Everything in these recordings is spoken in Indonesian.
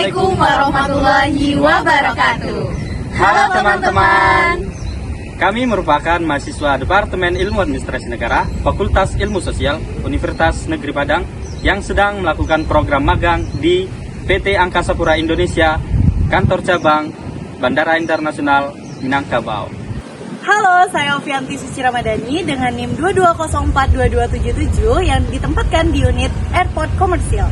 Assalamualaikum warahmatullahi wabarakatuh. Halo teman-teman. Kami merupakan mahasiswa Departemen Ilmu Administrasi Negara, Fakultas Ilmu Sosial, Universitas Negeri Padang yang sedang melakukan program magang di PT Angkasa Pura Indonesia, Kantor Cabang Bandara Internasional Minangkabau. Halo, saya Ovianti Suci Ramadhani dengan NIM 22042277 yang ditempatkan di unit Airport Komersial.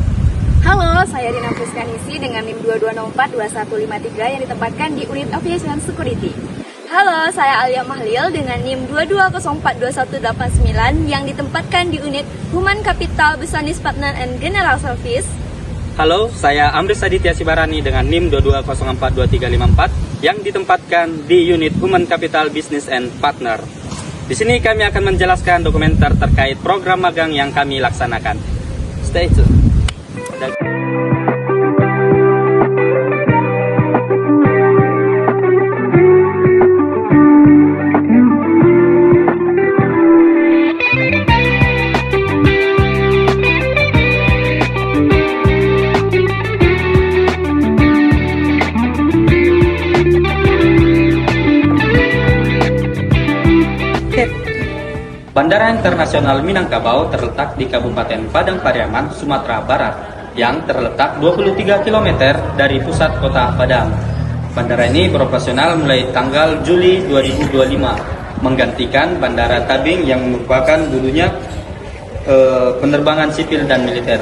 Halo, saya Dina Fuskanisi dengan NIM 22042153 yang ditempatkan di unit Aviation Security. Halo, saya Alia Mahlil dengan NIM 22042189 yang ditempatkan di unit Human Capital Business Partner and General Service. Halo, saya Amris Aditya Sibarani dengan NIM 22042354 yang ditempatkan di unit Human Capital Business and Partner. Di sini kami akan menjelaskan dokumenter terkait program magang yang kami laksanakan. Stay tune. Bandara Internasional Minangkabau terletak di Kabupaten Padang Pariaman, Sumatera Barat, yang terletak 23 km dari pusat kota Padang. Bandara ini beroperasional mulai tanggal Juli 2025, menggantikan Bandara Tabing yang merupakan dulunya penerbangan sipil dan militer.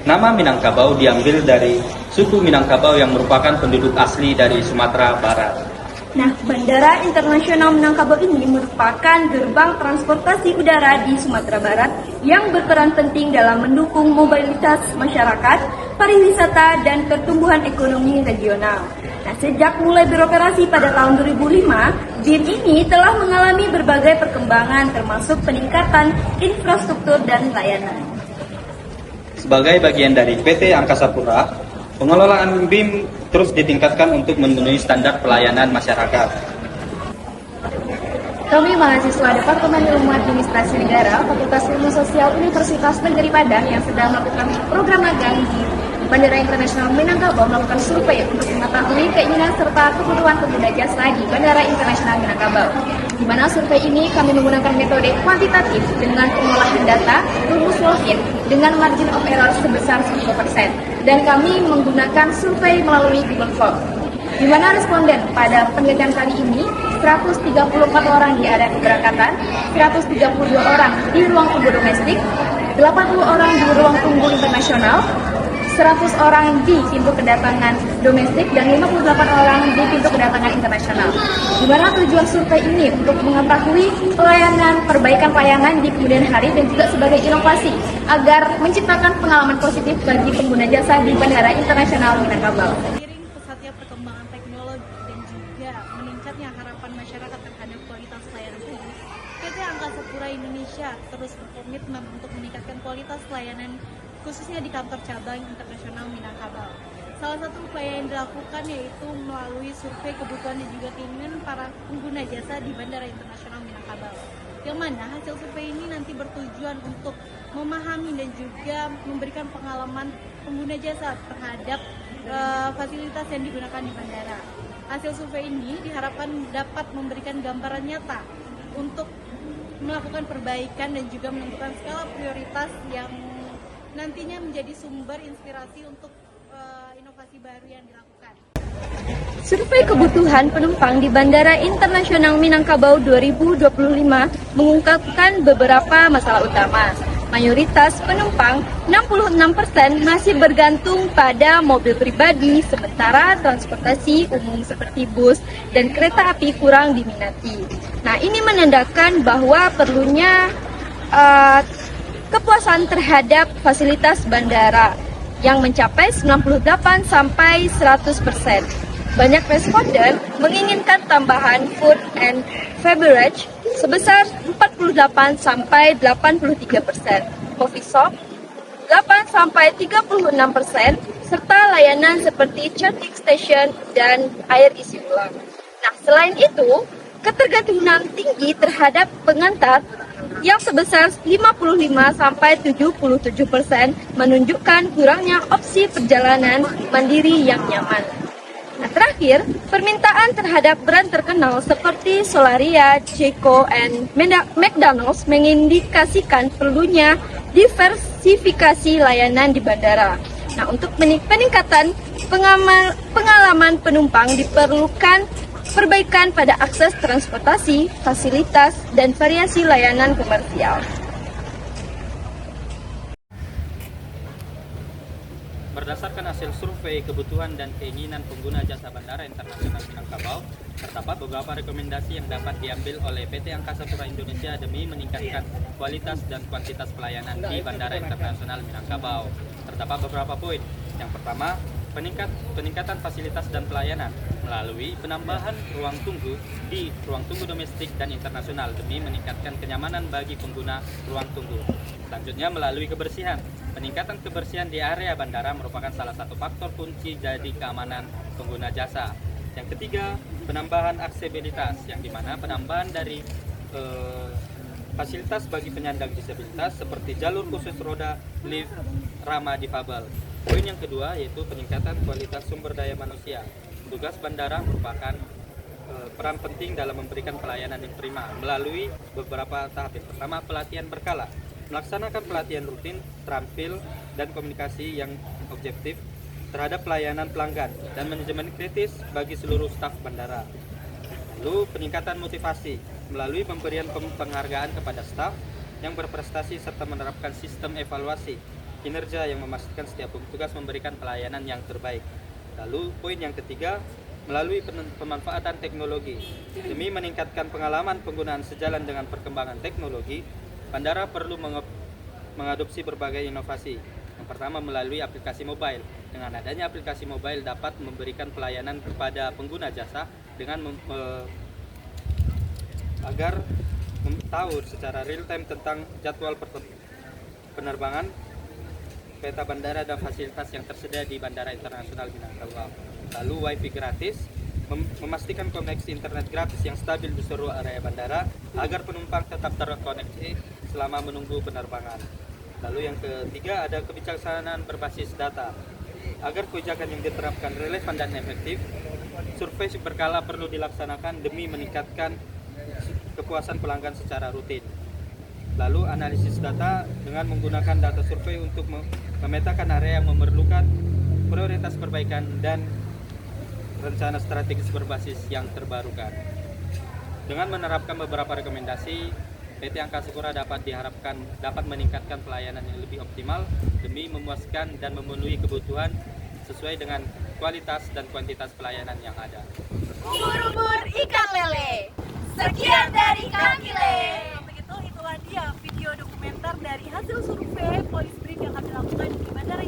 Nama Minangkabau diambil dari suku Minangkabau yang merupakan penduduk asli dari Sumatera Barat. Nah, Bandara Internasional Minangkabau ini merupakan gerbang transportasi udara di Sumatera Barat yang berperan penting dalam mendukung mobilitas masyarakat, pariwisata, dan pertumbuhan ekonomi regional. Nah, sejak mulai beroperasi pada tahun 2005, BIM ini telah mengalami berbagai perkembangan termasuk peningkatan infrastruktur dan layanan. Sebagai bagian dari PT Angkasa Pura, pengelolaan BIM terus ditingkatkan untuk memenuhi standar pelayanan masyarakat. Kami mahasiswa Departemen Ilmu Administrasi Negara, Fakultas Ilmu Sosial Universitas Negeri Padang yang sedang melakukan program magang di Bandara Internasional Minangkabau melakukan survei untuk mengetahui keinginan serta kebutuhan pengguna jasa di Bandara Internasional Minangkabau. Di mana survei ini kami menggunakan metode kuantitatif dengan pengolahan data rumus Wolfin dengan margin of error sebesar 10%, dan kami menggunakan survei melalui Google Form. Di mana responden pada penelitian kali ini 134 orang di area keberangkatan, 132 orang di ruang tunggu domestik, 80 orang di ruang tunggu internasional, 100 orang di pintu kedatangan domestik, dan 58 orang di pintu kedatangan internasional. Di mana tujuan survei ini untuk mengetahui pelayanan, perbaikan pelayanan di kemudian hari dan juga sebagai inovasi agar menciptakan pengalaman positif bagi pengguna jasa di Bandara Internasional Minangkabau. Seiring pesatnya perkembangan teknologi dan juga meningkatnya harapan masyarakat terhadap kualitas layanan publik, PT Angkasa Pura Indonesia terus berkomitmen untuk meningkatkan kualitas layanan khususnya di kantor cabang internasional Minangkabau. Salah satu upaya yang dilakukan yaitu melalui survei kebutuhan dan juga keinginan para pengguna jasa di Bandara Internasional Minangkabau. Yang mana hasil survei ini nanti bertujuan untuk memahami dan juga memberikan pengalaman pengguna jasa terhadap fasilitas yang digunakan di bandara. Hasil survei ini diharapkan dapat memberikan gambaran nyata untuk melakukan perbaikan dan juga menentukan skala prioritas yang nantinya menjadi sumber inspirasi untuk inovasi baru yang dilakukan. Survei kebutuhan penumpang di Bandara Internasional Minangkabau 2025 mengungkapkan beberapa masalah utama. Mayoritas penumpang, 66%, masih bergantung pada mobil pribadi, sementara transportasi umum seperti bus dan kereta api kurang diminati. Nah, ini menandakan bahwa perlunya kepuasan terhadap fasilitas bandara yang mencapai 98 sampai 100%. Banyak responden menginginkan tambahan food and beverage sebesar 48 sampai 83%, coffee shop 8 sampai 36%, serta layanan seperti charging station dan air isi ulang. Nah, selain itu, ketergantungan tinggi terhadap pengantar yang sebesar 55-77% menunjukkan kurangnya opsi perjalanan mandiri yang nyaman. Nah, terakhir, permintaan terhadap brand terkenal seperti Solaria, Jeko, dan McDonald's mengindikasikan perlunya diversifikasi layanan di bandara. Nah, untuk peningkatan pengalaman penumpang diperlukan perbaikan pada akses transportasi, fasilitas, dan variasi layanan komersial. Berdasarkan hasil survei kebutuhan dan keinginan pengguna jasa Bandara Internasional Minangkabau, terdapat beberapa rekomendasi yang dapat diambil oleh PT Angkasa Pura Indonesia demi meningkatkan kualitas dan kuantitas pelayanan di Bandara Internasional Minangkabau. Terdapat beberapa poin. Yang pertama, peningkatan fasilitas dan pelayanan melalui penambahan ruang tunggu di ruang tunggu domestik dan internasional demi meningkatkan kenyamanan bagi pengguna ruang tunggu. Selanjutnya, melalui kebersihan. Peningkatan kebersihan di area bandara merupakan salah satu faktor kunci jadi keamanan pengguna jasa. Yang ketiga, penambahan aksesibilitas, yang dimana penambahan dari fasilitas bagi penyandang disabilitas seperti jalur khusus roda, lift, ramah difabel. Poin yang kedua yaitu peningkatan kualitas sumber daya manusia. Tugas bandara merupakan peran penting dalam memberikan pelayanan yang prima melalui beberapa tahap. Yang pertama, pelatihan berkala. Melaksanakan pelatihan rutin, terampil, dan komunikasi yang objektif terhadap pelayanan pelanggan dan manajemen kritis bagi seluruh staf bandara. Lalu peningkatan motivasi melalui pemberian penghargaan kepada staf yang berprestasi serta menerapkan sistem evaluasi kinerja yang memastikan setiap petugas memberikan pelayanan yang terbaik. Lalu poin yang ketiga, melalui pemanfaatan teknologi. Demi meningkatkan pengalaman penggunaan sejalan dengan perkembangan teknologi, bandara perlu mengadopsi berbagai inovasi. Yang pertama, melalui aplikasi mobile. Dengan adanya aplikasi mobile dapat memberikan pelayanan kepada pengguna jasa dengan agar tahu secara real time tentang jadwal penerbangan, peta bandara dan fasilitas yang tersedia di Bandara Internasional Minangkabau. Lalu wifi gratis, memastikan koneksi internet gratis yang stabil di seluruh area bandara agar penumpang tetap terkoneksi selama menunggu penerbangan. Lalu yang ketiga, ada kebijaksanaan berbasis data. Agar kebijakan yang diterapkan relevan dan efektif, survei berkala perlu dilaksanakan demi meningkatkan kepuasan pelanggan secara rutin. Lalu analisis data dengan menggunakan data survei untuk memetakan area yang memerlukan prioritas perbaikan dan rencana strategis berbasis yang terbarukan. Dengan menerapkan beberapa rekomendasi, PT Angkasa Pura diharapkan dapat meningkatkan pelayanan yang lebih optimal demi memuaskan dan memenuhi kebutuhan sesuai dengan kualitas dan kuantitas pelayanan yang ada. Ubur-ubur ikan lele. Sekian dari kami, Le. Begitu, itulah dia video dokumenter dari hasil survei Polis Brief yang kami lakukan di Bandara